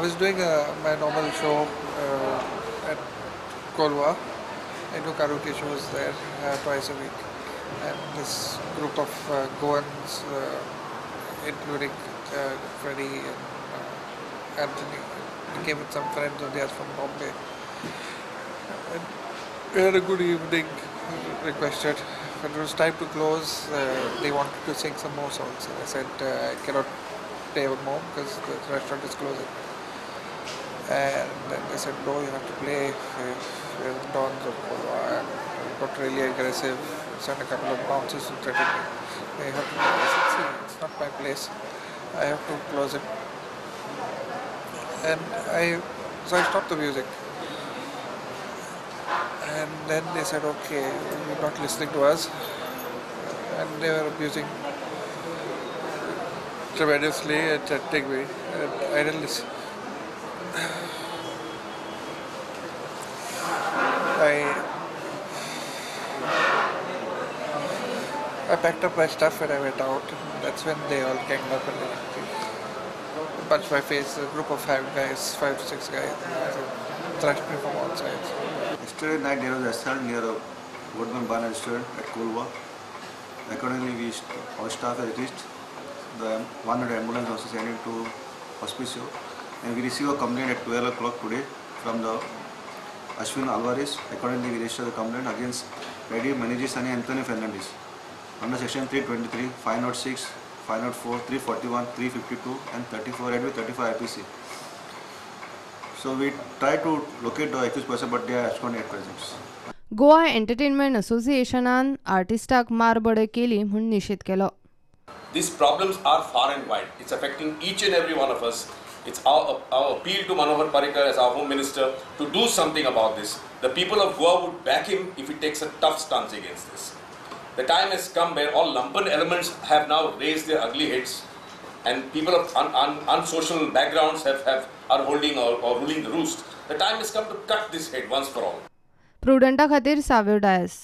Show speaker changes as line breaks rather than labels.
was doing my normal show at Colva. I do karaoke shows there twice a week. And this group of Goans, including Freddy and Anthony, we came with some friends of theirs from Bombay. And we had a good evening, requested. When it was time to close, they wanted to sing some more songs. And I said, I cannot play more because the restaurant is closing. And then they said, no, you have to play. We're the Dons of Colva. And got really aggressive. Sent a couple of bounces to threaten me. They have to play. I said, see, it's not my place. I have to close it. And so I stopped the music. And then they said, okay, you're not listening to us. And they were abusing tremendously and threatening me. And I didn't listen. I packed up my stuff and I went out. That's when they all ganged up and punched my face. A group of 5 to 6 guys, thrashed me from all sides.
Yesterday night there was an assault near a Woodman Bar restaurant at Colva. Accordingly, our staff has reached the 100 ambulance was sent into hospital, and we received a complaint at 12 o'clock today from the Ashwin Alvares. Accordingly, we registered the complaint against Freddy Menezes and Anthony Fernandes under section 323, 506, 504, 341, 352 and 34 and with 35 IPC. So we try to locate the accused person, but they are absconding at present.
Goa Entertainment Associationan artistak मारबड केली म्हणून निषेध केलो.
These problems are far and wide. It's affecting each and every one of us. It's our appeal to Manohar Parrikar as our Home Minister to do something about this. The people of Goa would back him if he takes a tough stance against this. The time has come where all lumpen elements have now raised their ugly heads, and people of unsocial backgrounds are holding or ruling the roost. The time has come to cut this head once for all.
Prudent खातीर साव्यो DISE.